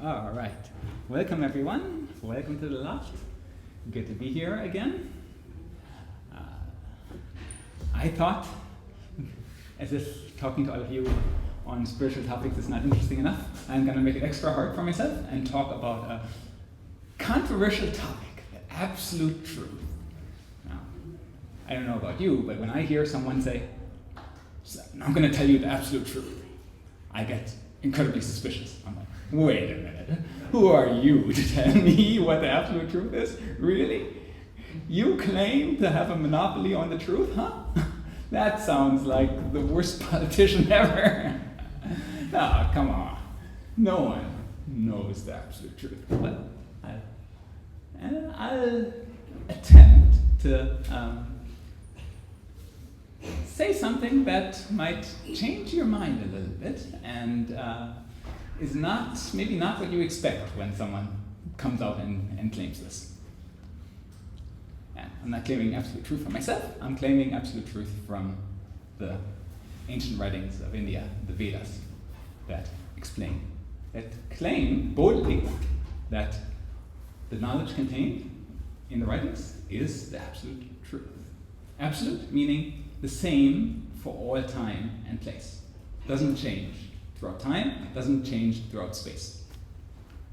All right. Welcome, everyone. Welcome to the Loft. Good to be here again. I thought, as if talking to all of you on spiritual topics is not interesting enough, I'm going to make it extra hard for myself and talk about a controversial topic, the absolute truth. Now, I don't know about you, but when I hear someone say, I'm going to tell you the absolute truth, I get incredibly suspicious. I'm like, wait a minute, who are you to tell me what the absolute truth is? Really? You claim to have a monopoly on the truth, huh? That sounds like the worst politician ever. No, come on. No one knows the absolute truth. But I'll attempt to say something that might change your mind a little bit and is maybe not what you expect when someone comes out and claims this. And I'm not claiming absolute truth for myself, I'm claiming absolute truth from the ancient writings of India, the Vedas, that claim boldly that the knowledge contained in the writings is the absolute truth. Absolute meaning the same for all time and place. Doesn't change throughout time, doesn't change throughout space.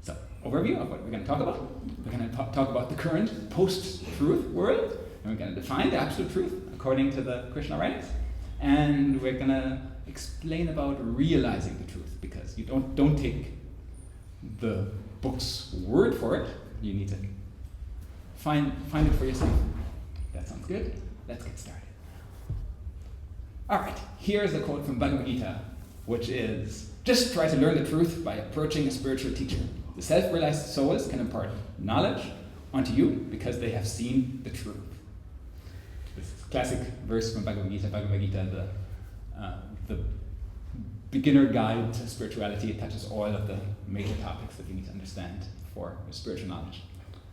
So, overview of what we're going to talk about. We're going to talk about the current post-truth world, and we're going to define the absolute truth according to the Krishna writings, and we're going to explain about realizing the truth, because you don't take the book's word for it, you need to find it for yourself. That sounds good. Let's get started. All right, here's a quote from Bhagavad Gita, which is, just try to learn the truth by approaching a spiritual teacher. The self-realized souls can impart knowledge onto you because they have seen the truth. This is a classic verse from Bhagavad Gita, the beginner guide to spirituality. It touches all of the major topics that you need to understand for spiritual knowledge.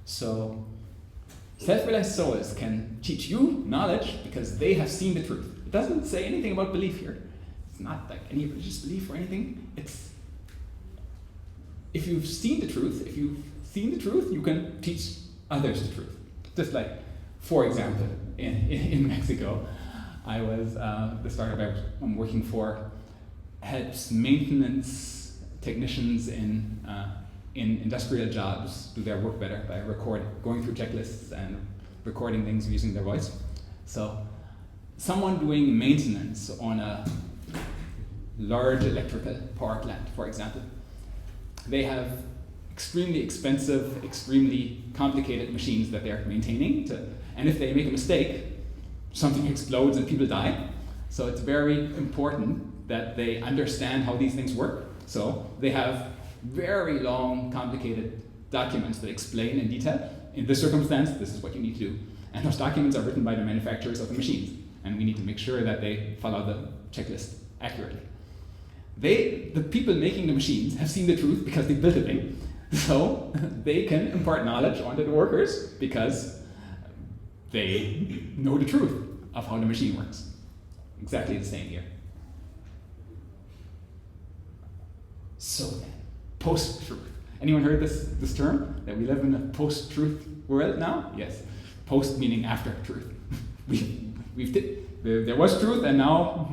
So, self-realized souls can teach you knowledge because they have seen the truth. It doesn't say anything about belief here. It's not like any religious belief or anything. It's if you've seen the truth, you can teach others the truth. Just like, for example, in Mexico, I was the startup I'm working for helps maintenance technicians in industrial jobs do their work better by going through checklists and recording things using their voice. So someone doing maintenance on a large electrical power plant, for example, they have extremely expensive, extremely complicated machines that they're maintaining, and if they make a mistake, something explodes and people die. So it's very important that they understand how these things work. So they have very long, complicated documents that explain in detail, in this circumstance, this is what you need to do. And those documents are written by the manufacturers of the machines, and we need to make sure that they follow the checklist accurately. The people making the machines have seen the truth because they built the thing, so they can impart knowledge onto the workers because they know the truth of how the machine works. Exactly the same here. So then, post-truth. Anyone heard this term? That we live in a post-truth world now? Yes. Post meaning after truth. There was truth, and now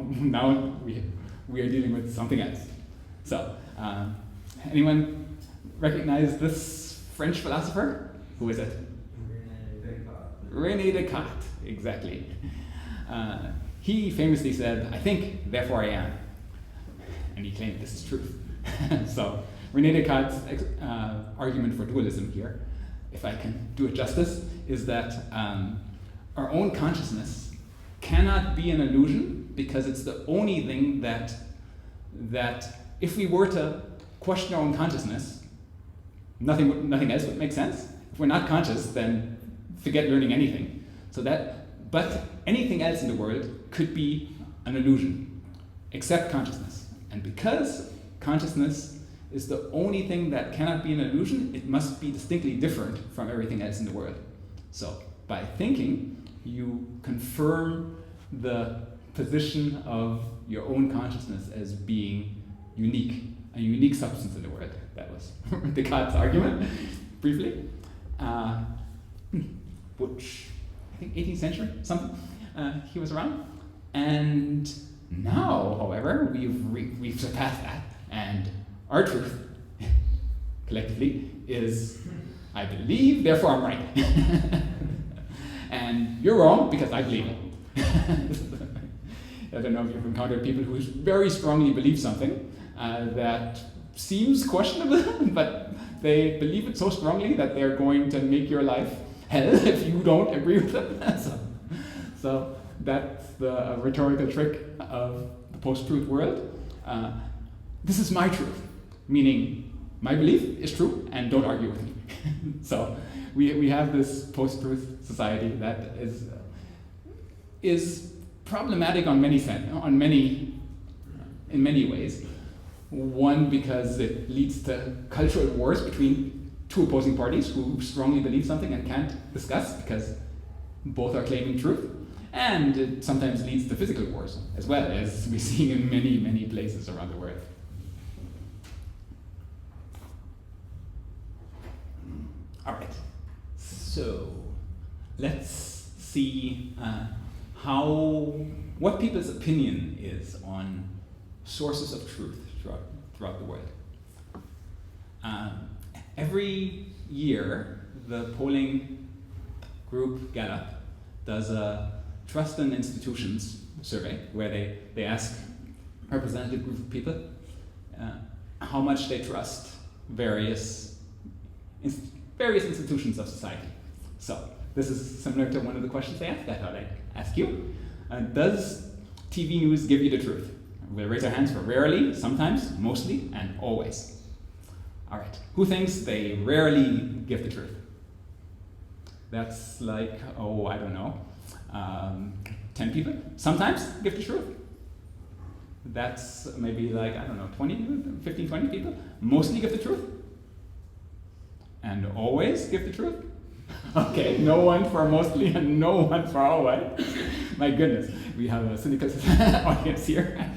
we are dealing with something else. So, anyone recognize this French philosopher? Who is it? René Descartes, exactly. He famously said, "I think, therefore I am." And he claimed this is truth. So, René Descartes' argument for dualism here, if I can do it justice, is that our own consciousness cannot be an illusion because it's the only thing that if we were to question our own consciousness, nothing else would make sense. If we're not conscious, then forget learning anything. But anything else in the world could be an illusion, except consciousness. And because consciousness is the only thing that cannot be an illusion, it must be distinctly different from everything else in the world. So by thinking, you confirm the position of your own consciousness as being unique a unique substance in the world. That was Descartes' argument, briefly, which I think 18th century, something, he was around. And now, however, we've surpassed that, and our truth, collectively, is I believe, therefore I'm right. And you're wrong because I believe it. I don't know if you've encountered people who very strongly believe something that seems questionable, but they believe it so strongly that they're going to make your life hell if you don't agree with them. So that's the rhetorical trick of the post-truth world. This is my truth, meaning my belief is true and don't argue with me. So we have this post-truth society that is problematic in many ways. One, because it leads to cultural wars between two opposing parties who strongly believe something and can't discuss because both are claiming truth. And it sometimes leads to physical wars as well, as we see in many, many places around the world. All right, so let's see what people's opinion is on sources of truth throughout the world. Every year, the polling group Gallup does a trust in institutions survey where they ask a representative group of people how much they trust various institutions of society. So this is similar to one of the questions they asked. I thought I'd ask you. Does TV news give you the truth? We'll raise our hands for rarely, sometimes, mostly, and always. All right, who thinks they rarely give the truth? That's like, I don't know, 10 people. Sometimes give the truth. That's maybe like, 15, 20 people. Mostly give the truth. And always give the truth? Okay, no one for mostly and no one for always. My goodness, we have a cynical audience here.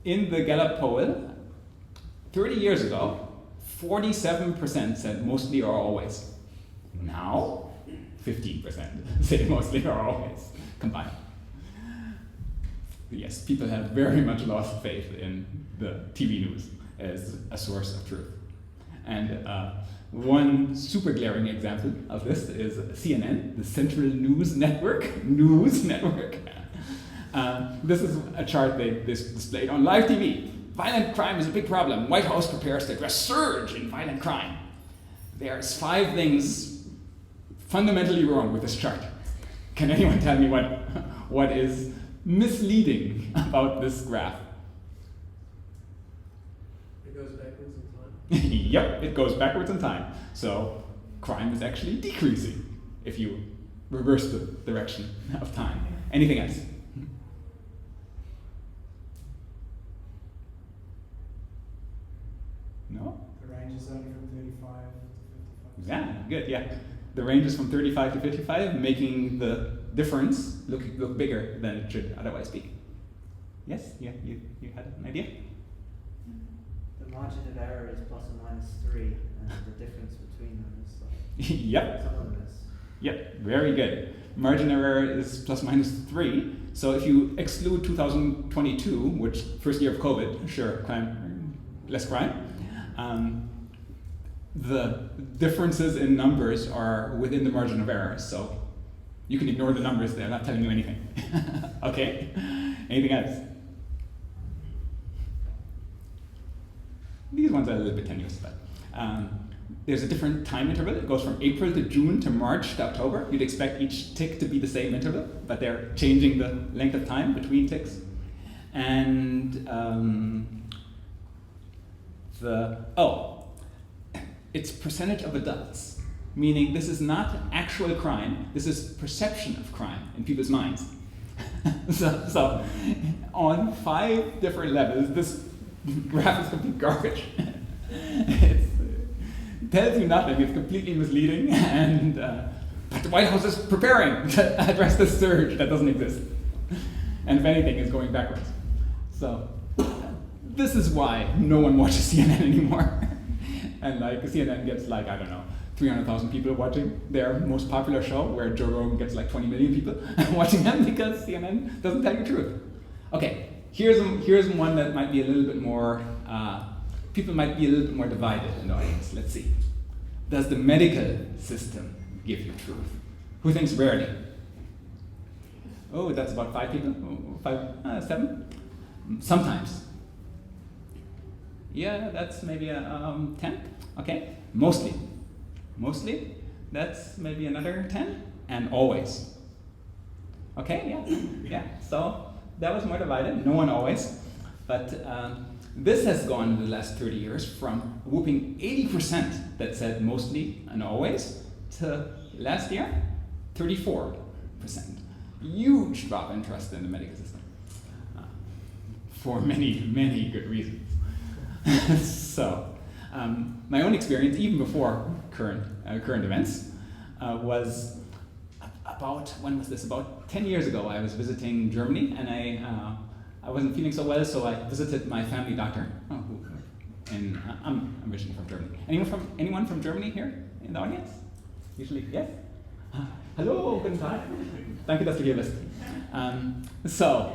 In the Gallup poll, 30 years ago, 47% said mostly or always. Now, 15% say mostly or always, combined. Yes, people have very much lost faith in the TV news as a source of truth. And one super glaring example of this is CNN, the Central News Network. This is a chart they displayed on live TV. Violent crime is a big problem. White House prepares to address surge in violent crime. There's 5 things fundamentally wrong with this chart. Can anyone tell me what is misleading about this graph? It goes backwards in time. Yep, it goes backwards in time. So crime is actually decreasing if you reverse the direction of time. Anything else? No? The range is only from 35 to 55. Yeah, good, yeah. The range is from 35 to 55, making the difference look bigger than it should otherwise be. Yes? Yeah, you had an idea? The margin of error is plus or minus 3, and the difference between them is like Yep. some of this. Yep, very good. Margin of error is plus minus 3. So if you exclude 2022, which first year of COVID, sure, less crime. The differences in numbers are within the margin of error, so you can ignore the numbers, they're not telling you anything. Okay, anything else? These ones are a little bit tenuous, but there's a different time interval. It goes from April to June to March to October. You'd expect each tick to be the same interval, but they're changing the length of time between ticks. And it's percentage of adults, meaning this is not actual crime, this is perception of crime in people's minds. so on 5 different levels, this graph is complete garbage. It tells you nothing, it's completely misleading, and but the White House is preparing to address this surge that doesn't exist. And if anything, is going backwards. So this is why no one watches CNN anymore. And like CNN gets like, I don't know, 300,000 people watching their most popular show, where Joe Rogan gets like 20 million people watching them because CNN doesn't tell you the truth. Okay, here's one that might be a little bit more, people might be a little bit more divided in the audience. Let's see. Does the medical system give you truth? Who thinks rarely? Oh, that's about 5 people? 7? Sometimes. Yeah, that's maybe 10. Okay, mostly. Mostly, that's maybe another 10. And always. Okay, yeah. So that was more divided. No one always. But this has gone in the last 30 years from a whooping 80% that said mostly and always to last year, 34%. Huge drop in trust in the medical system for many, many good reasons. So, my own experience, even before current events, was about, when was this? About 10 years ago. I was visiting Germany, and I wasn't feeling so well, so I visited my family doctor. And I'm originally from Germany. Anyone from Germany here in the audience? Usually, yes. Hallo, guten Tag. Danke, dass du hier bist. So,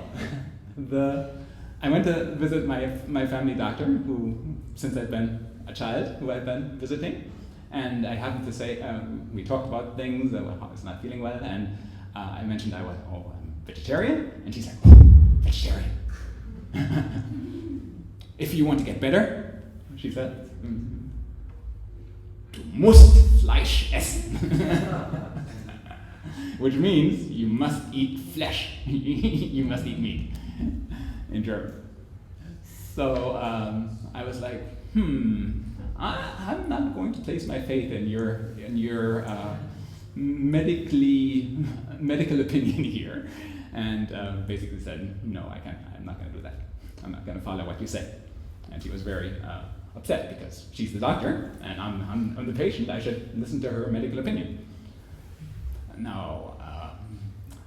I went to visit my family doctor, who, since I'd been a child, who I'd been visiting, and I happened to say, we talked about things, I was not feeling well, and I mentioned I'm vegetarian, and she's like, vegetarian. If you want to get better, she said, du musst Fleisch essen. Which means you must eat flesh. You must eat meat in German. So I was like, I'm not going to place my faith in your medical opinion here, and basically said, no, I'm not going to do that. I'm not going to follow what you say. And she was very upset because she's the doctor and I'm the patient. I should listen to her medical opinion. Now,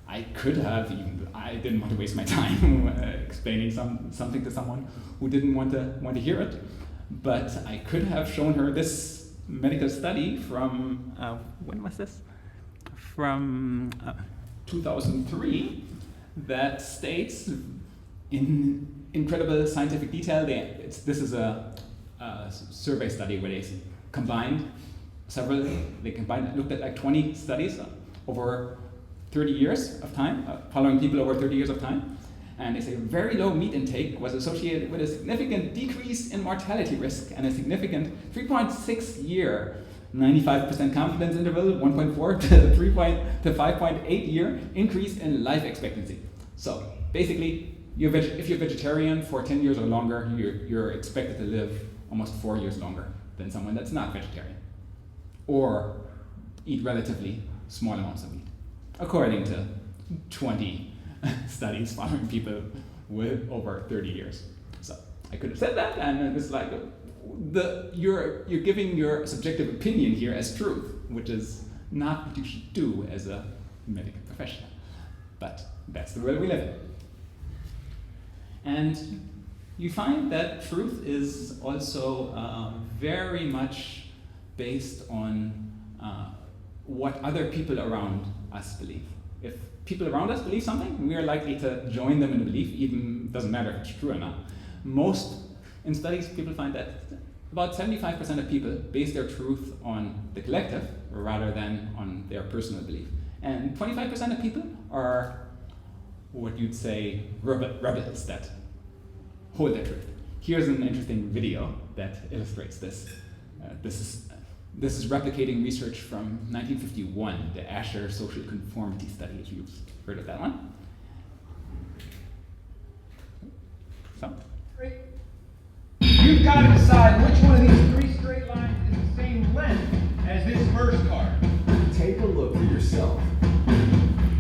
I could have, I didn't want to waste my time explaining something to someone who didn't want to hear it, but I could have shown her this medical study from, when was this? From 2003, that states in incredible scientific detail, this is a survey study where they looked at like 20 studies over 30 years of time, following people over 30 years of time, and they say very low meat intake was associated with a significant decrease in mortality risk and a significant 3.6 year 95% confidence interval, 1.4 to 5.8 year increase in life expectancy. So basically, if you're vegetarian for 10 years or longer, you're expected to live almost 4 years longer than someone that's not vegetarian, or eat relatively small amounts of meat, according to 20 studies following people with over 30 years. So I could have said that, and it's like you're giving your subjective opinion here as truth, which is not what you should do as a medical professional. But that's the world we live in. And you find that truth is also very much based on what other people around us believe. If people around us believe something, we are likely to join them in the belief, even doesn't matter if it's true or not. In studies, people find that about 75% of people base their truth on the collective rather than on their personal belief. And 25% of people are what you'd say rebels that hold their truth. Here's an interesting video that illustrates this. This is replicating research from 1951, the Asher Social Conformity Study, if you've heard of that one. So. You've got to decide which one of these 3 straight lines is the same length as this first card. Take a look for yourself.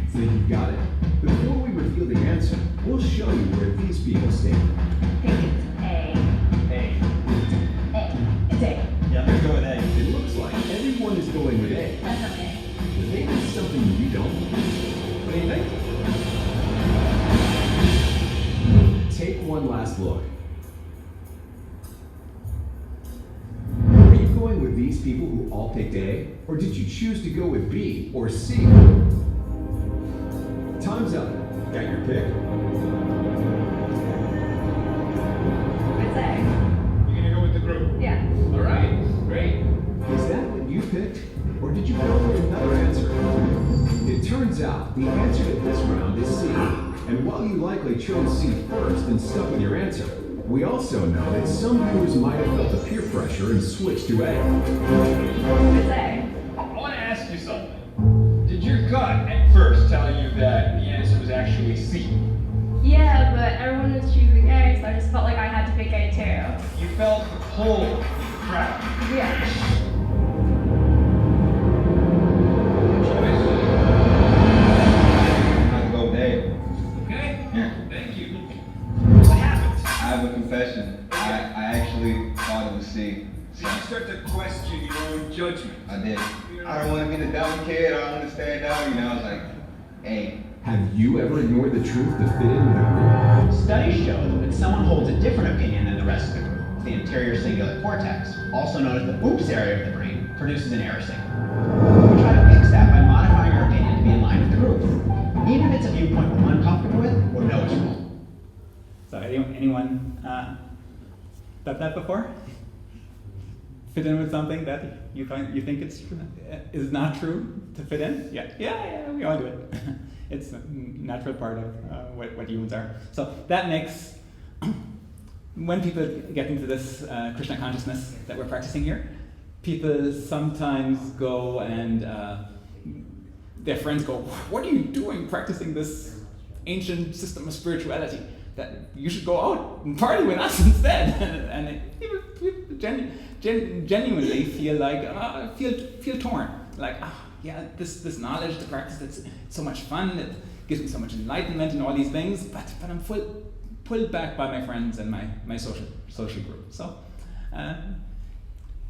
Think you've got it? Before we reveal the answer, we'll show you where these people stand. I think it's A. A. It's A. Yeah, let's go with A. It looks like everyone is going with A. Definitely A. But maybe it's something you don't. What do you think? Take one last look. Were you going with these people who all picked A, or did you choose to go with B or C? Time's up. Got your pick? It's A. You're gonna go with the group? Yeah. All right, great. Is that what you picked, or did you go with another answer? It turns out the answer to this round is C. And while you likely chose C first and stuck with your answer, we also know that some viewers might have felt the peer pressure and switched to A. It's A. I want to ask you something. Did your gut at first tell you that the answer was actually C? Yeah, but everyone was choosing A, so I just felt like I had to pick A too. You felt the pull of the crowd. Yeah. I'll go with A. Okay? Yeah. Thank you. What happened? I have a confession. I actually thought it was C. Did you start to question your own judgment? I did. I don't want to be the dumb kid. I don't want to stand out. I was like, A. Have you ever ignored the truth to fit in with a group? Studies show that when someone holds a different opinion than the rest of the group, the anterior cingulate cortex, also known as the oops area of the brain, produces an error signal. We try to fix that by modifying our opinion to be in line with the group, even if it's a viewpoint we're uncomfortable with or know it's wrong. So anyone done that before? Fit in with something that you think is not true to fit in? Yeah, we all do it. It's a natural part of what humans are. So that makes, when people get into this Krishna consciousness that we're practicing here, people sometimes go and their friends go, "What are you doing practicing this ancient system of spirituality? That you should go out and party with us instead." And people genuinely feel like feel torn, like yeah, this knowledge, the practice, it's so much fun, it gives me so much enlightenment and all these things, but I'm pulled back by my friends and my social group. So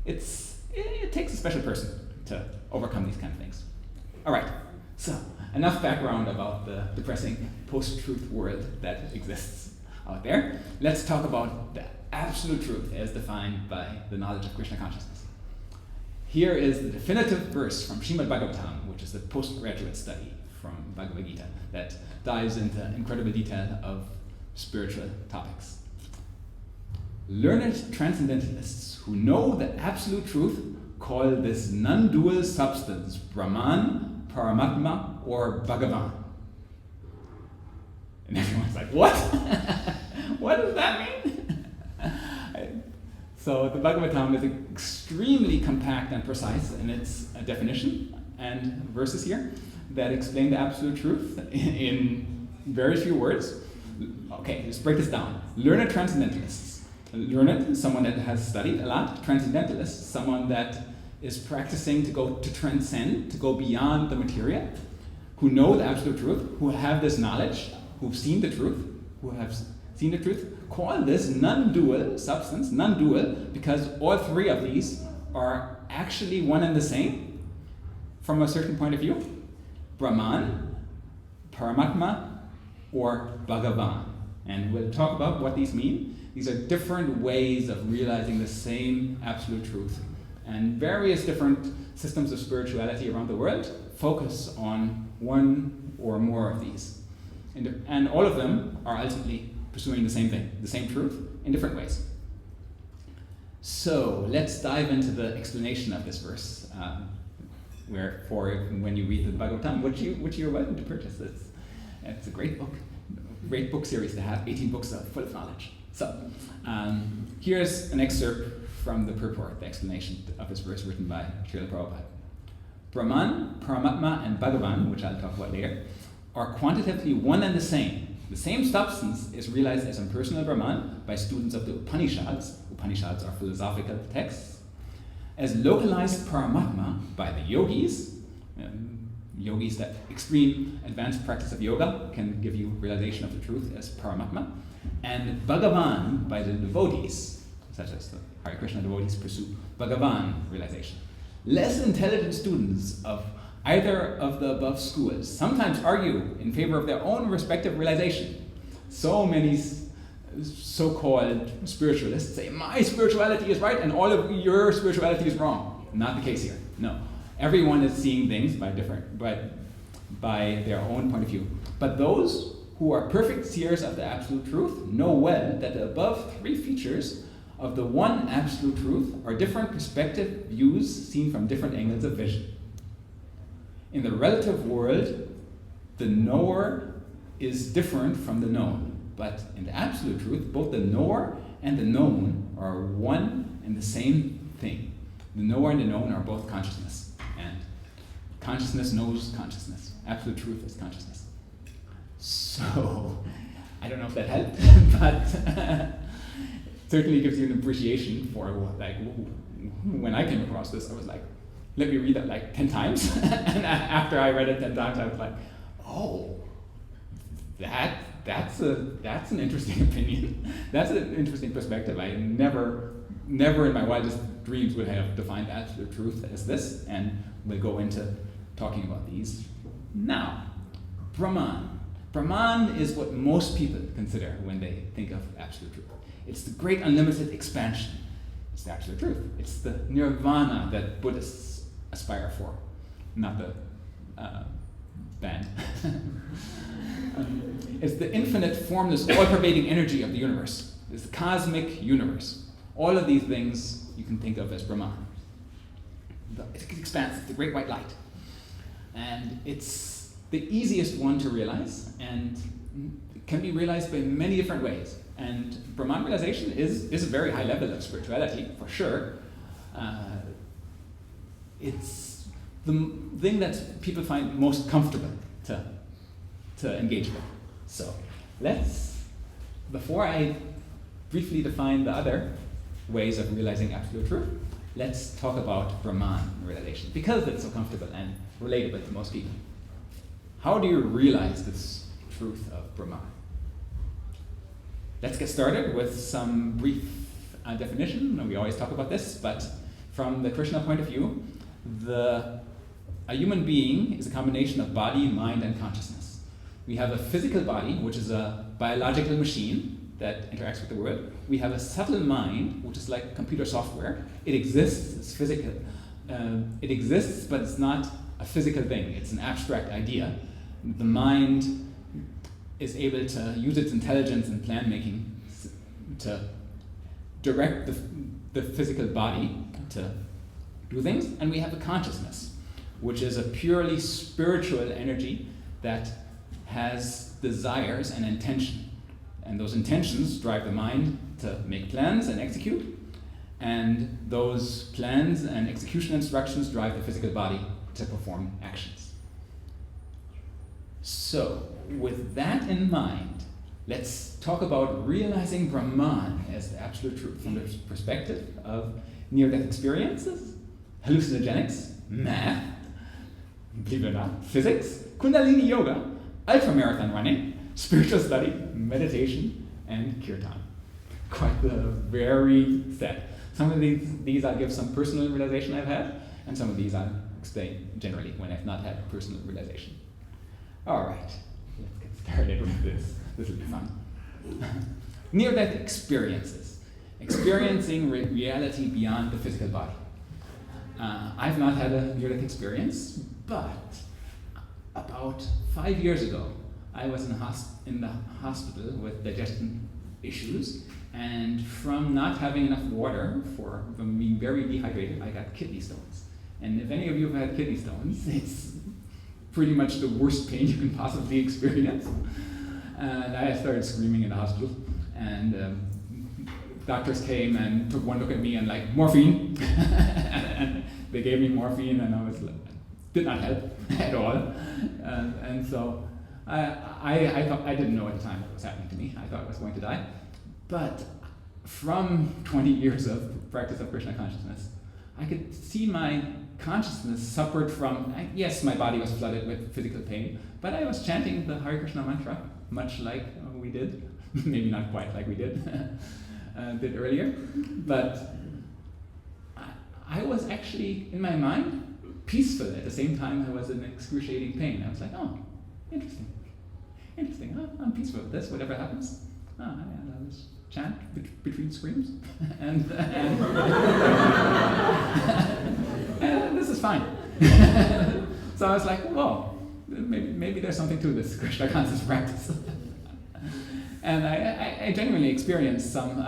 it takes a special person to overcome these kind of things. All right, so enough background about the depressing post-truth world that exists out there. Let's talk about the absolute truth as defined by the knowledge of Krishna consciousness. Here is the definitive verse from Srimad Bhagavatam, which is a postgraduate study from Bhagavad Gita that dives into incredible detail of spiritual topics. Learned transcendentalists who know the absolute truth call this non-dual substance Brahman, Paramatma, or Bhagavan. And everyone's like, what? What does that mean? So the Bhagavatam is extremely compact and precise in its definition and verses here that explain the absolute truth in very few words. Okay, let's break this down. Learned transcendentalists. Learned, someone that has studied a lot. Transcendentalist, someone that is practicing to transcend, to go beyond the material, who know the absolute truth, who have this knowledge, who've seen the truth, call this non-dual substance, non-dual, because all three of these are actually one and the same from a certain point of view. Brahman, Paramatma, or Bhagavan. And we'll talk about what these mean. These are different ways of realizing the same absolute truth. And various different systems of spirituality around the world focus on one or more of these. And all of them are ultimately pursuing the same thing, the same truth, in different ways. So let's dive into the explanation of this verse, when you read the Bhagavatam, which you're welcome to purchase. It's a great book series to have, 18 books full of knowledge. So here's an excerpt from the purport, the explanation of this verse written by Srila Prabhupada. Brahman, Paramatma, and Bhagavan, which I'll talk about later, are quantitatively one and the same. The same substance is realized as impersonal Brahman by students of the Upanishads. Upanishads are philosophical texts. As localized Paramatma by the yogis. Yogis, that extreme advanced practice of yoga, can give you realization of the truth as Paramatma. And Bhagavan by the devotees, such as the Hare Krishna devotees pursue Bhagavan realization. Less intelligent students of either of the above schools sometimes argue in favor of their own respective realization. So many so-called spiritualists say, my spirituality is right and all of your spirituality is wrong. Not the case here. No. Everyone is seeing things by their own point of view. But those who are perfect seers of the absolute truth know well that the above three features of the one absolute truth are different perspective views seen from different angles of vision. In the relative world, the knower is different from the known. But in the absolute truth, both the knower and the known are one and the same thing. The knower and the known are both consciousness. And consciousness knows consciousness. Absolute truth is consciousness. So, I don't know if that helped, but certainly gives you an appreciation for, like, when I came across this, I was like, let me read that like 10 times. And after I read it 10 times, I was like, oh, that's an interesting opinion. That's an interesting perspective. I never in my wildest dreams would have defined absolute truth as this, and we'll go into talking about these now. Brahman. Brahman is what most people consider when they think of absolute truth. It's the great unlimited expansion. It's the absolute truth. It's the nirvana that Buddhists aspire for, not the band. It's the infinite, formless, all-pervading energy of the universe. It's the cosmic universe. All of these things you can think of as Brahman. It expands, the great white light. And it's the easiest one to realize, and it can be realized by many different ways. And Brahman realization is a very high level of spirituality, for sure. It's the thing that people find most comfortable to engage with. So before I briefly define the other ways of realizing absolute truth, let's talk about Brahman realization, because it's so comfortable and relatable to most people. How do you realize this truth of Brahman? Let's get started with some brief definition. We always talk about this, but from the Krishna point of view, a human being is a combination of body, mind, and consciousness. We have a physical body, which is a biological machine that interacts with the world. We have a subtle mind, which is like computer software. It exists, it's physical. It exists, but it's not a physical thing. It's an abstract idea. The mind is able to use its intelligence and plan making to direct the physical body to do things. And we have a consciousness, which is a purely spiritual energy that has desires and intention. And those intentions drive the mind to make plans and execute. And those plans and execution instructions drive the physical body to perform actions. So, with that in mind, let's talk about realizing Brahman as the absolute truth from the perspective of near-death experiences, hallucinogenics, math, believe it or not, physics, Kundalini yoga, ultramarathon running, spiritual study, meditation, and kirtan. Quite the varied set. Some of these I'll give some personal realization I've had, and some of these I'll explain generally when I've not had personal realization. All right, let's get started with this. This will be fun. Near-death experiences. Experiencing reality beyond the physical body. I've not had a near-death experience, but about 5 years ago, I was in the hospital with digestion issues, and from not having enough water, from being very dehydrated, I got kidney stones. And if any of you have had kidney stones, it's pretty much the worst pain you can possibly experience. And I started screaming in the hospital, and doctors came and took one look at me and like, morphine. And they gave me morphine, and I was like, did not help at all. And so I thought, I didn't know at the time what was happening to me. I thought I was going to die. But from 20 years of practice of Krishna consciousness, I could see my consciousness suffered from, yes, my body was flooded with physical pain, but I was chanting the Hare Krishna mantra, much like we did, maybe not quite like we did earlier, but I was actually, in my mind, peaceful at the same time I was in excruciating pain. I was like, oh, interesting, I'm peaceful with this, whatever happens. this chant between screams, and and this is fine. So I was like, whoa, maybe there's something to this Krishna conscious practice. And I genuinely experienced some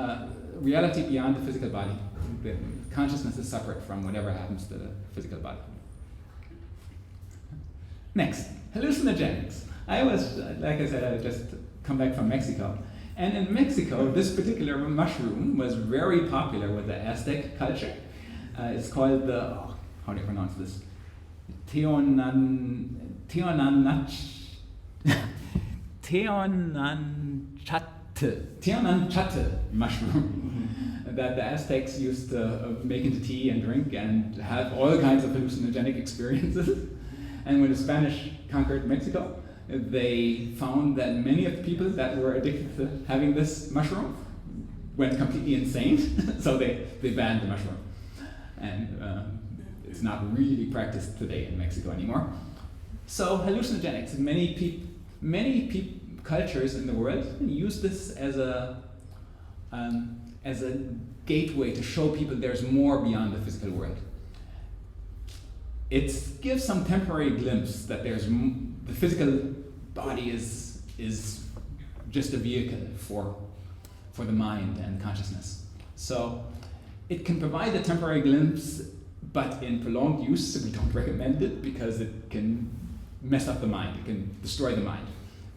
reality beyond the physical body. The consciousness is separate from whatever happens to the physical body. Next, hallucinogenics. I was, like I said, I had just come back from Mexico. And in Mexico, this particular mushroom was very popular with the Aztec culture. It's called the, how do you pronounce this? Teonanchate mushroom that the Aztecs used to make into tea and drink and have all kinds of hallucinogenic experiences. And when the Spanish conquered Mexico, they found that many of the people that were addicted to having this mushroom went completely insane, so they banned the mushroom. And it's not really practiced today in Mexico anymore. So hallucinogenics, many cultures in the world use this as a gateway to show people there's more beyond the physical world. It gives some temporary glimpse that there's the physical body is just a vehicle for the mind and consciousness. So it can provide a temporary glimpse, but in prolonged use, we don't recommend it because it can mess up the mind. It can destroy the mind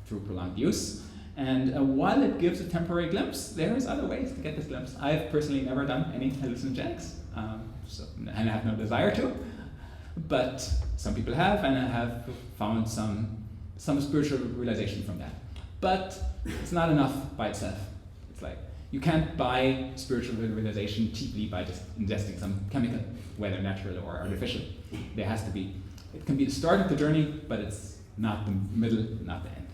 through prolonged use. And while it gives a temporary glimpse, there's other ways to get this glimpse. I've personally never done any hallucinogenics, and I have no desire to. But some people have, and I have found some spiritual realization from that. But it's not enough by itself. It's like you can't buy spiritual realization cheaply by just ingesting some chemical, whether natural or artificial. There has to be. It can be the start of the journey, but it's not the middle, not the end.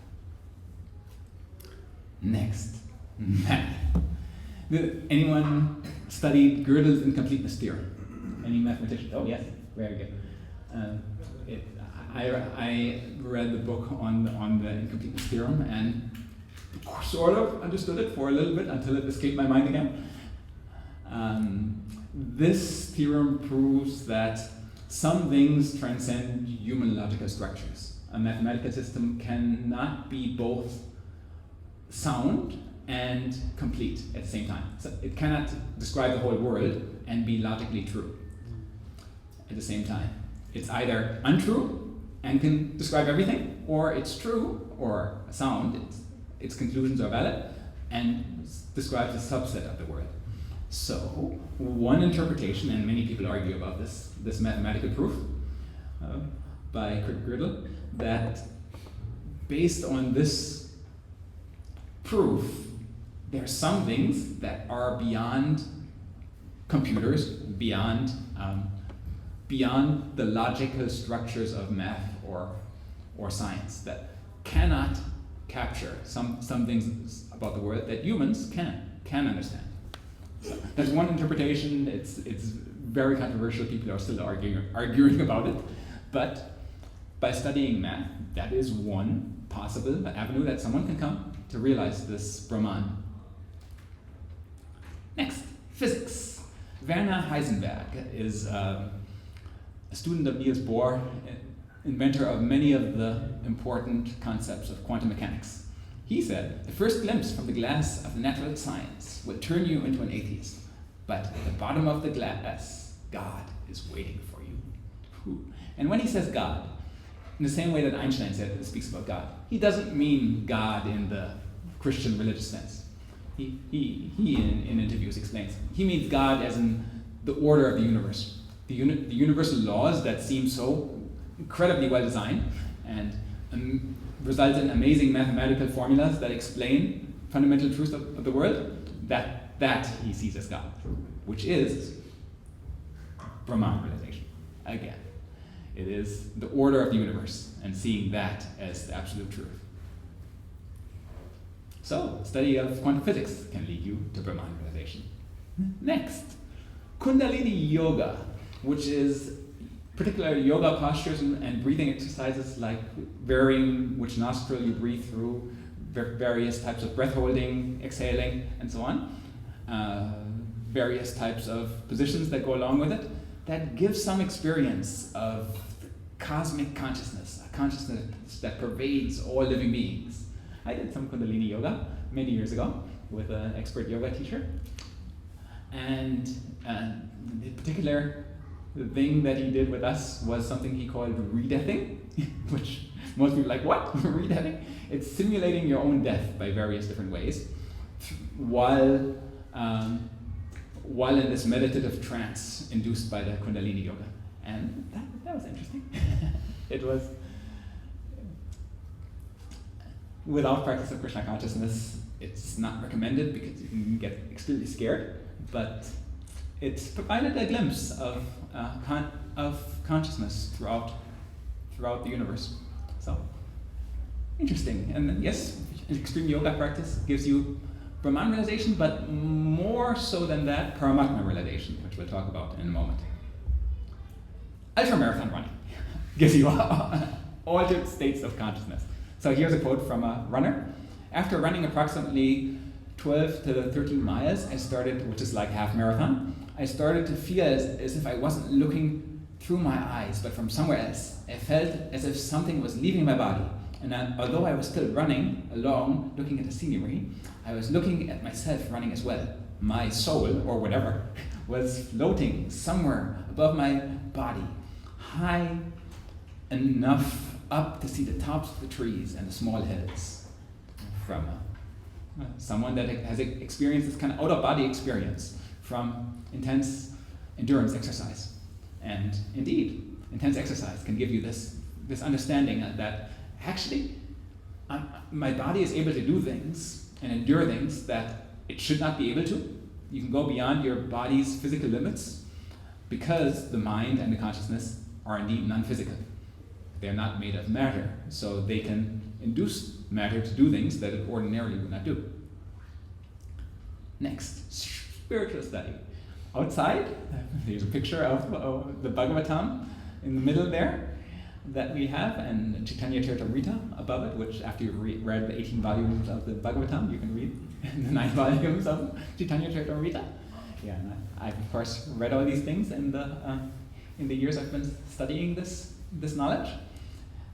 Next, math. Anyone studied Gödel's incompleteness theorem? Any mathematician? Oh yes, very good. I read the book on the incompleteness theorem and sort of understood it for a little bit until it escaped my mind again. This theorem proves that some things transcend human logical structures. A mathematical system cannot be both sound and complete at the same time. So it cannot describe the whole world and be logically true at the same time. It's either untrue and can describe everything, or it's true or sound, its conclusions are valid, and describes a subset of the world. So one interpretation, and many people argue about this mathematical proof by Gödel, that based on this proof, there are some things that are beyond computers, beyond the logical structures of math or science, that cannot capture some things about the world that humans can understand. So that's one interpretation. It's very controversial. People are still arguing about it, but by studying math, that is one possible avenue that someone can come to realize this Brahman. Next, physics. Werner Heisenberg is a student of Niels Bohr, inventor of many of the important concepts of quantum mechanics. He said, "The first glimpse from the glass of natural science will turn you into an atheist, but at the bottom of the glass, God is waiting for you." And when he says God, in the same way that Einstein speaks about God, he doesn't mean God in the Christian religious sense. He in interviews explains, he means God as in the order of the universe. The universal laws that seem so incredibly well designed and result in amazing mathematical formulas that explain fundamental truths of the world, that he sees as God, which is Brahman realization. Again, it is the order of the universe and seeing that as the absolute truth. So, study of quantum physics can lead you to Brahman realization. Next, Kundalini Yoga, which is particular yoga postures and breathing exercises like varying which nostril you breathe through, various types of breath holding, exhaling, and so on. Various types of positions that go along with it, that give some experience of cosmic consciousness, a consciousness that pervades all living beings. I did some Kundalini yoga many years ago with an expert yoga teacher, and the particular thing that he did with us was something he called re-deathing, which most people are like, what? Re-deathing? It's simulating your own death by various different ways while in this meditative trance induced by the Kundalini yoga. And that was interesting. It was, without practice of Krishna consciousness, it's not recommended because you can get extremely scared, but it's provided a glimpse of consciousness throughout the universe. So, interesting. And then, yes, extreme yoga practice gives you Brahman realization, but more so than that, Paramatma realization, which we'll talk about in a moment. Ultramarathon running gives you altered states of consciousness. So here's a quote from a runner. After running approximately 12 to 13 miles, I started, which is like half marathon, I started to feel as if I wasn't looking through my eyes, but from somewhere else. I felt as if something was leaving my body. And although I was still running along, looking at the scenery, I was looking at myself running as well. My soul, or whatever, was floating somewhere above my body, high enough up to see the tops of the trees and the small hills. From someone that has experienced this kind of out-of-body experience from intense endurance exercise. And indeed, intense exercise can give you this understanding that actually my body is able to do things and endure things that it should not be able to. You can go beyond your body's physical limits because the mind and the consciousness are indeed non-physical. They're not made of matter, so they can induce matter to do things that it ordinarily would not do. Next, spiritual study. Outside, there's a picture of the Bhagavatam in the middle there that we have, and Chaitanya Charitamrita above it, which after you've read the 18 volumes of the Bhagavatam, you can read the 9 volumes of Chaitanya Charitamrita. Yeah, and I've of course read all these things in the years I've been studying this knowledge.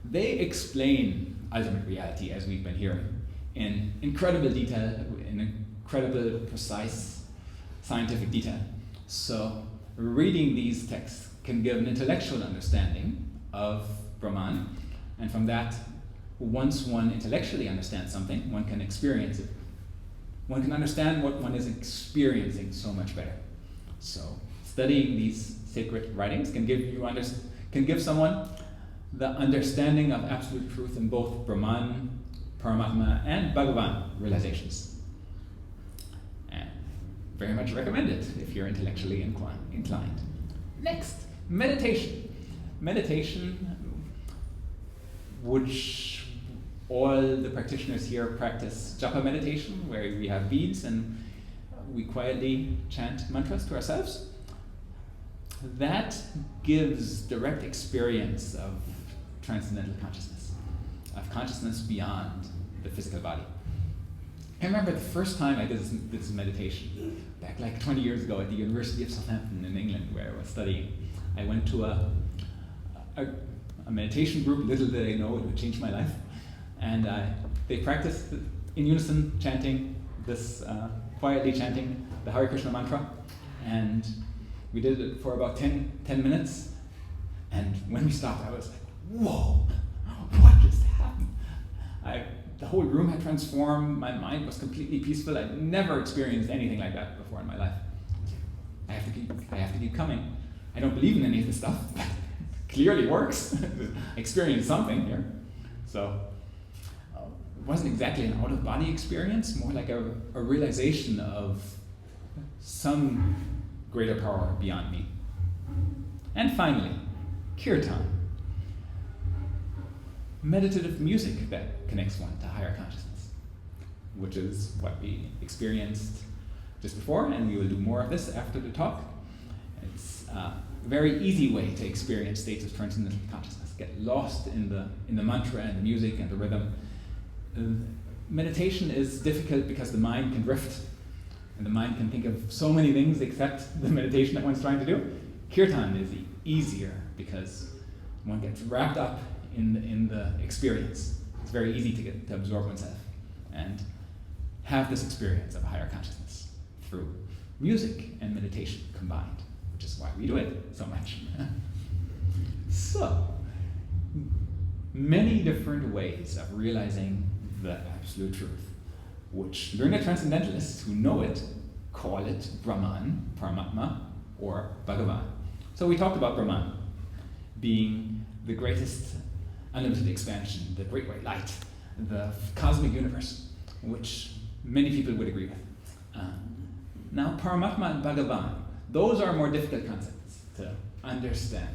They explain ultimate reality, as we've been hearing, in incredible detail, in incredible, precise scientific detail. So reading these texts can give an intellectual understanding of Brahman, and from that, once one intellectually understands something, one can experience it. One can understand what one is experiencing so much better. So studying these sacred writings can give someone the understanding of absolute truth in both Brahman, Paramatma, and Bhagavan realizations. And very much recommended if you're intellectually inclined. Next, meditation. Meditation, which all the practitioners here practice japa meditation, where we have beads and we quietly chant mantras to ourselves. That gives direct experience of transcendental consciousness, of consciousness beyond the physical body. I remember the first time I did this meditation, back like 20 years ago at the University of Southampton in England, where I was studying. I went to a meditation group, little did I know it would change my life. And they practiced in unison chanting this, quietly chanting the Hare Krishna mantra. And we did it for about 10 minutes. And when we stopped, I was like, whoa, what just happened? The whole room had transformed, my mind was completely peaceful. I'd never experienced anything like that before in my life. I have to keep coming. I don't believe in any of this stuff, but it clearly works. I experienced something here. So it wasn't exactly an out-of-body experience, more like a realization of some greater power beyond me. And finally, kirtan. Meditative music that connects one to higher consciousness, which is what we experienced just before, and we will do more of this after the talk. It's a very easy way to experience states of transcendental consciousness. Get lost in the mantra and the music and the rhythm. meditation is difficult because the mind can drift, and the mind can think of so many things except the meditation that one's trying to do. Kirtan is easier because one gets wrapped up in the experience. It's very easy to absorb oneself and have this experience of a higher consciousness through music and meditation combined, which is why we do it so much. So, many different ways of realizing the absolute truth, which learned transcendentalists who know it call it Brahman, Paramatma, or Bhagavan. So we talked about Brahman being the greatest unlimited expansion, the great white light, the cosmic universe, which many people would agree with. Now, Paramatma and Bhagavan, those are more difficult concepts to understand.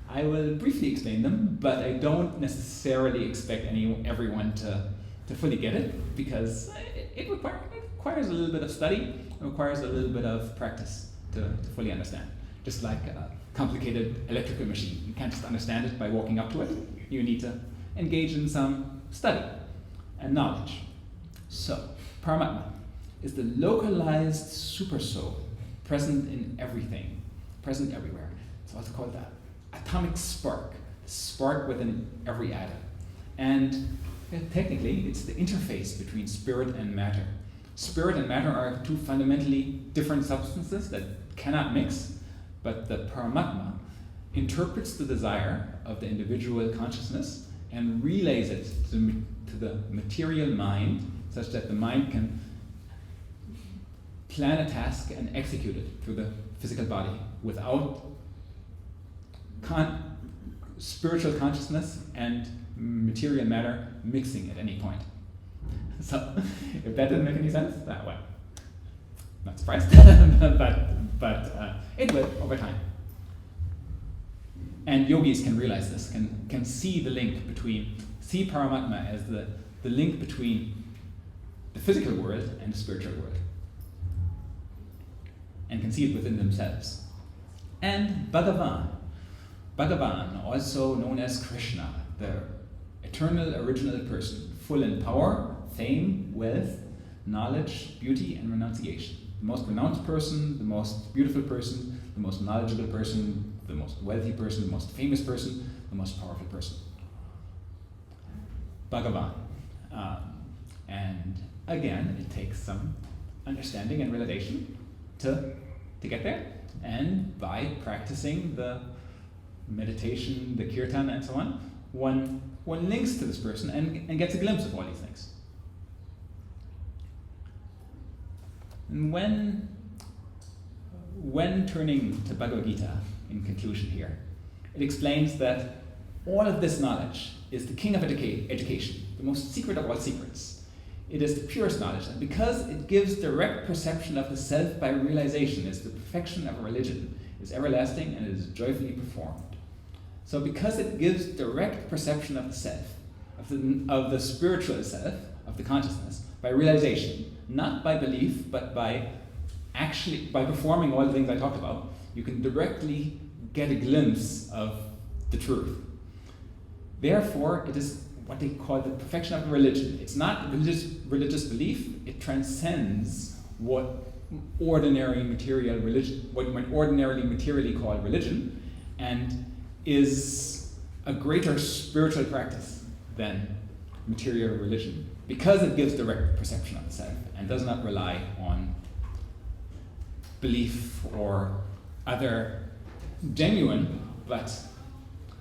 I will briefly explain them, but I don't necessarily expect everyone to fully get it, because it requires a little bit of study, it requires a little bit of practice to fully understand. Just like a complicated electrical machine. You can't just understand it by walking up to it. You need to engage in some study and knowledge. So, Paramatma is the localized supersoul present in everything, present everywhere. It's also called the atomic spark within every atom. And technically, it's the interface between spirit and matter. Spirit and matter are two fundamentally different substances that cannot mix, but the Paramatma interprets the desire of the individual consciousness and relays it to the material mind, such that the mind can plan a task and execute it through the physical body without spiritual consciousness and material matter mixing at any point. So, if that didn't make any sense, well, not surprised, but it will over time. And yogis can realize this, can see the link see Paramatma as the link between the physical world and the spiritual world, and can see it within themselves. And Bhagavan, also known as Krishna, the eternal original person, full in power, fame, wealth, knowledge, beauty, and renunciation. The most renounced person, the most beautiful person, the most knowledgeable person, the most wealthy person, the most famous person, the most powerful person. Bhagavan. And again, it takes some understanding and realization to get there. And by practicing the meditation, the kirtan, and so on, one links to this person and gets a glimpse of all these things. And when turning to Bhagavad Gita, in conclusion here, it explains that all of this knowledge is the king of education, the most secret of all secrets. It is the purest knowledge, and because it gives direct perception of the self by realization, is the perfection of a religion, is everlasting, and is joyfully performed. So because it gives direct perception of the self, of the spiritual self, of the consciousness, by realization, not by belief, but by performing all the things I talked about, you can directly get a glimpse of the truth. Therefore, it is what they call the perfection of a religion. It's not religious belief, it transcends what ordinarily materially called religion, and is a greater spiritual practice than material religion, because it gives direct perception of the self and does not rely on belief or other genuine, but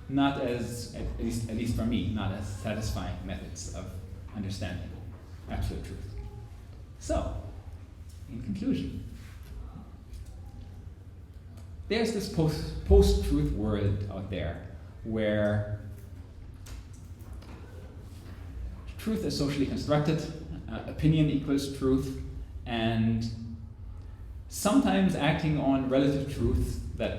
not as, at least for me, not as satisfying methods of understanding absolute truth. So, in conclusion, there's this post-truth world out there where truth is socially constructed, opinion equals truth, and sometimes acting on relative truth that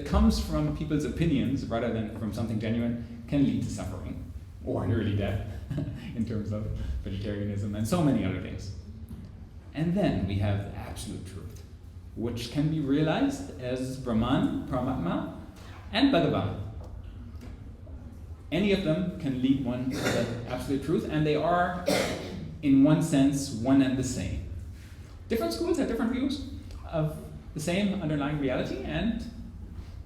comes from people's opinions rather than from something genuine can lead to suffering or an early death in terms of vegetarianism and so many other things. And then we have the absolute truth, which can be realized as Brahman, Paramatma, and Bhagavan. any of them can lead one to the absolute truth, and they are, in one sense, one and the same. Different schools have different views of the same underlying reality, and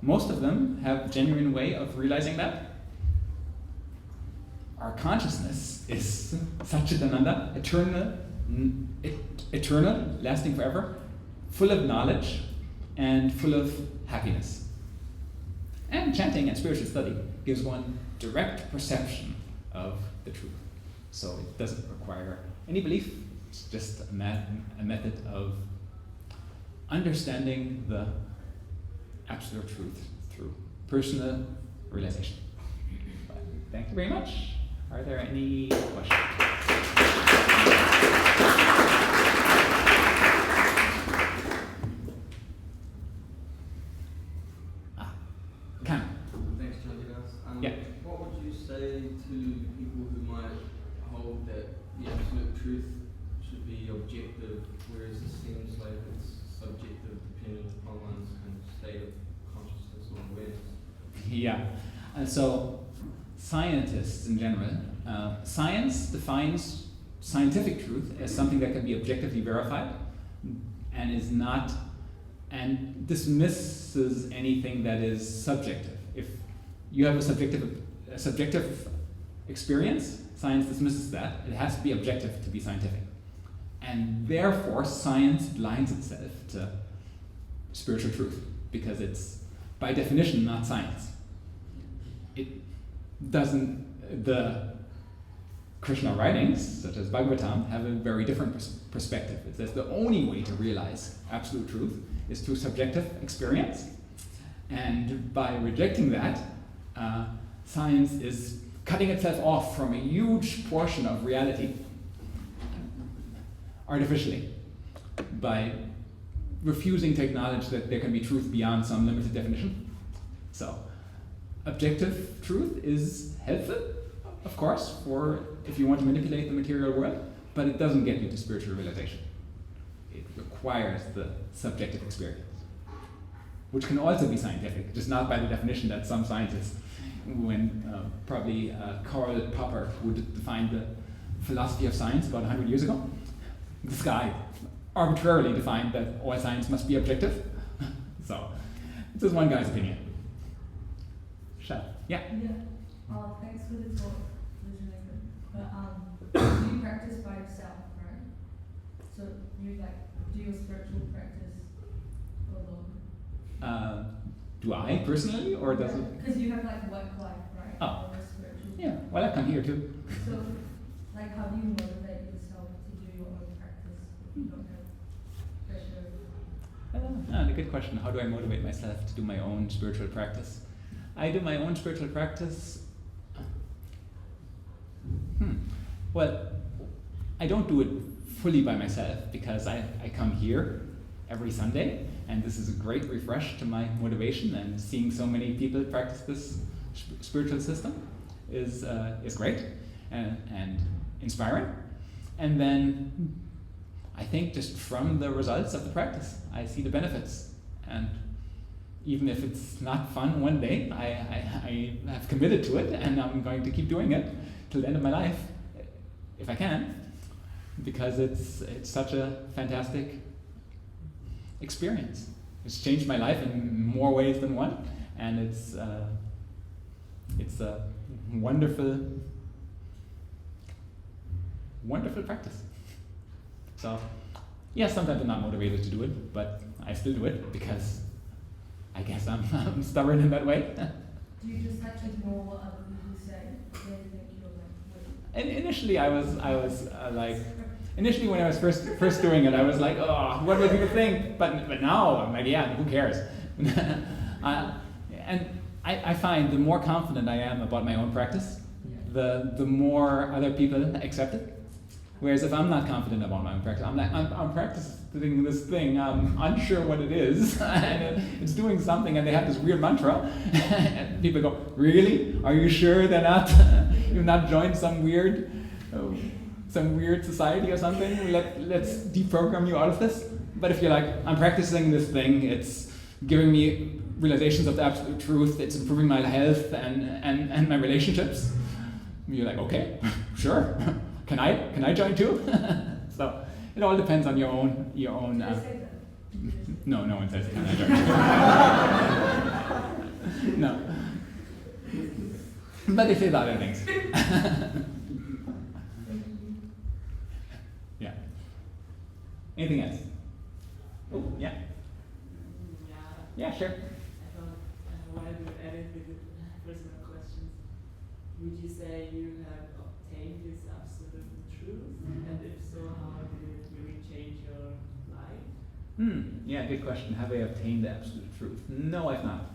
most of them have a genuine way of realizing that. Our consciousness is Satchitananda, eternal, lasting forever, full of knowledge and full of happiness. And chanting and spiritual study gives one direct perception of the truth. So it doesn't require any belief, it's just a method of understanding the absolute truth through personal realization. Thank you very much. Are there any questions? Cam. Thanks, Chandidas. Yeah. What would you say to people who might hold that the absolute truth should be objective, whereas it seems like it's subjective, dependent upon one's kind of state of consciousness or awareness? Yeah. So scientists in general, science defines scientific truth as something that can be objectively verified and is not, and dismisses anything that is subjective. If you have a subjective experience, science dismisses that. It has to be objective to be scientific. And therefore, science blinds itself to spiritual truth because it's, by definition, not science. It doesn't, the Krishna writings, such as Bhagavatam, have a very different perspective. It says the only way to realize absolute truth is through subjective experience. And by rejecting that, science is cutting itself off from a huge portion of reality artificially by refusing to acknowledge that there can be truth beyond some limited definition. So, objective truth is helpful, of course, for if you want to manipulate the material world, but it doesn't get you to spiritual realization. It requires the subjective experience, which can also be scientific, just not by the definition that some scientists, when probably Karl Popper, who defined the philosophy of science about 100 years ago, this guy arbitrarily defined that all science must be objective. So, this is one guy's opinion. Shut. Yeah. Yeah. Thanks for the talk, but you practice by yourself, right? So you do your spiritual practice alone. Do I personally, or does it? Because you have work life, right? Oh. Or spiritual. Yeah. Well, I come here too. So, how do you motivate yourself to do your own practice if you don't have pressure? A good question. How do I motivate myself to do my own spiritual practice? I do my own spiritual practice. Well, I don't do it fully by myself because I come here every Sunday, and this is a great refresh to my motivation, and seeing so many people practice this spiritual system is great and inspiring. And then I think just from the results of the practice, I see the benefits. And even if it's not fun one day, I have committed to it, and I'm going to keep doing it till the end of my life, if I can, because it's such a fantastic experience. It's changed my life in more ways than one, and it's a wonderful practice. So, yes, sometimes I'm not motivated to do it, but I still do it because I guess I'm stubborn in that way. Do you just ignore what other people say? They think you're weird? And initially, initially when I was first doing it, I was like, oh, what will people think? But now I'm like, yeah, who cares? And I find the more confident I am about my own practice, the more other people accept it. Whereas if I'm not confident about my own practice, I'm practicing this thing, I'm unsure what it is, and it's doing something, and they have this weird mantra, and people go, really? Are you sure you've not joined some weird society or something? Let's deprogram you out of this? But if you're like, I'm practicing this thing, it's giving me realizations of the absolute truth. It's improving my health and my relationships. You're like, okay, sure. Can I join too? So it all depends on your own. Did they say that? No, no one says can I join too. No. But they say the other things. Yeah. Anything else? Oh, yeah. Yeah, sure. I wanted to edit with personal questions. Would you say you have obtained this absolute truth? And if so, how did it really change your life? Yeah, good question. Have I obtained the absolute truth? No, I've not.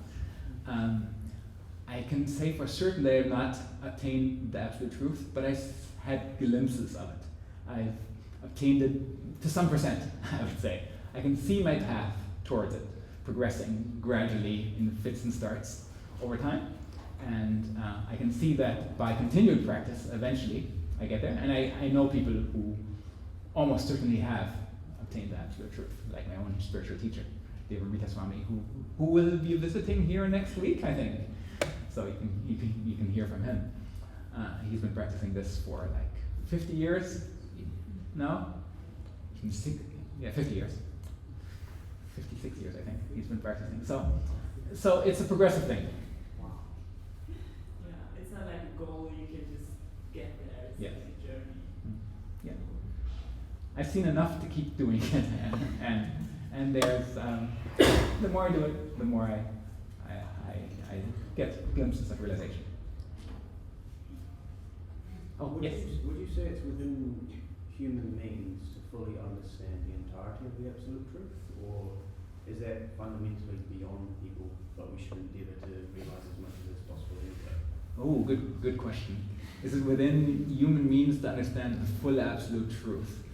I can say for certain that I have not obtained the absolute truth, but I've had glimpses of it. I've obtained it to some percent, I would say. I can see my path towards it, progressing gradually in fits and starts over time. And I can see that by continued practice, eventually I get there. And I know people who almost certainly have obtained the absolute truth, like my own spiritual teacher, Devabrita Swami, who will be visiting here next week, I think. So you can hear from him. He's been practicing this for like 50 years. No? 50 years. 56 years, I think, he's been practicing. So it's a progressive thing. Yeah, it's not like a goal you can just get there. It's Yeah. like a journey. Yeah. I've seen enough to keep doing it, and there's the more I do it, the more I get glimpses of realization. Oh, Would yes. you say it's within human means to fully understand the entirety of the absolute truth, or is that fundamentally beyond people, but we should endeavour to realise as much as is possible anyway? Oh, good question. Is it within human means to understand the full absolute truth?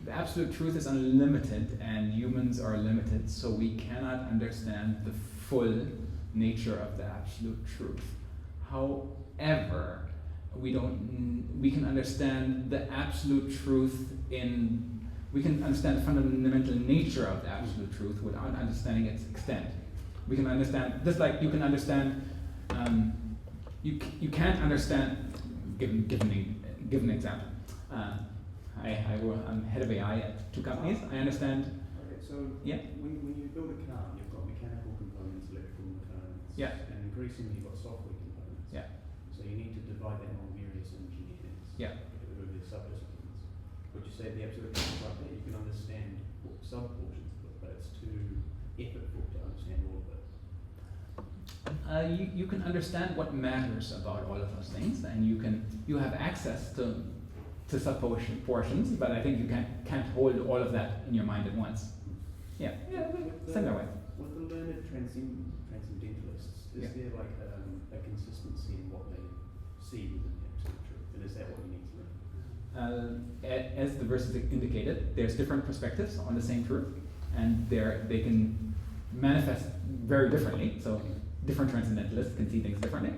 The absolute truth is unlimited, and humans are limited, so we cannot understand the full nature of the absolute truth. However, we can understand the absolute truth we can understand the fundamental nature of the absolute truth without understanding its extent. We can understand, just like you can understand, you can't understand, give an example. I'm head of AI at 2 companies. I understand. Okay, so Yeah. when you build a car, you've got mechanical components, electrical components, Yeah. and increasingly you've got software components. Yeah. So you need to divide that among various engineers. Yeah. Various subdisciplines. Would you say the absolute truth is like that? You can understand sub-portions of it, but it's too effortful to understand all of it. You can understand what matters about all of those things, and you have access to sub-portions, but I think you can't hold all of that in your mind at once. Yeah, similar way. With the learned transcendentalists, is Yeah. there like a consistency in what they see within the absolute truth, and is that what you need to learn? As the verses indicated, there's different perspectives on the same truth, and they can manifest very differently. So different transcendentalists can see things differently.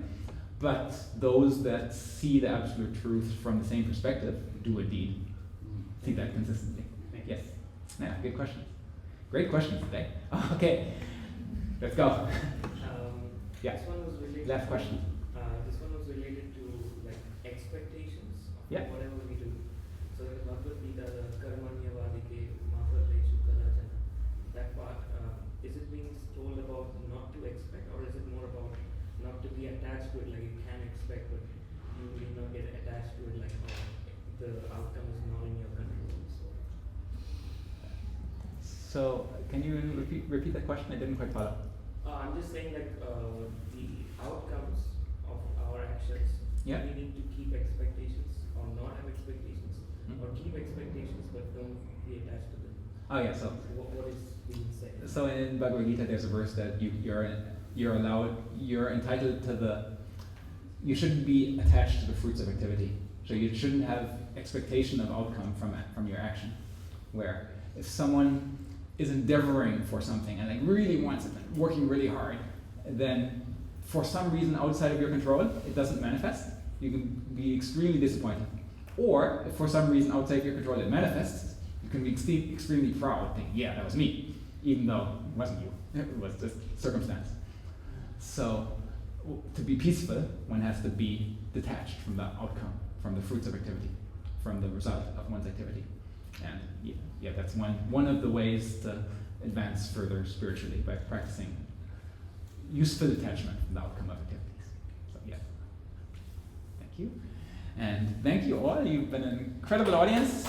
But those that see the absolute truth from the same perspective do indeed see that consistently. Yes. Yeah, good questions. Great questions today. Okay, let's go. Yeah. This one was related Last question. This one was related to like expectations of Yeah. whatever we do. So in the Bhagavad Gita, the Karmanya Vadike Mahaprabhu Kalachana, that part, is it being told about not to expect, or is it more about not to be attached to it, like you can expect, but you will not get attached to it, like the outcome is not in your control. So can you repeat that question? I didn't quite follow. I'm just saying like the outcomes of our actions, Yeah. we need to keep expectations or not have expectations, or keep expectations but don't be attached to them. Oh yeah, so What is being said? So in Bhagavad Gita, there's a verse that you're entitled to you shouldn't be attached to the fruits of activity. So you shouldn't have expectation of outcome from your action. Where if someone is endeavoring for something and like really wants it, and working really hard, then for some reason outside of your control, it doesn't manifest, you can be extremely disappointed. Or if for some reason outside of your control it manifests, you can be extremely proud, thinking, yeah, that was me. even though it wasn't you, it was just circumstance. So, to be peaceful, one has to be detached from the outcome, from the fruits of activity, from the result of one's activity. And yeah, that's one of the ways to advance further spiritually, by practicing useful detachment from the outcome of activities. So yeah, thank you. And thank you all, you've been an incredible audience.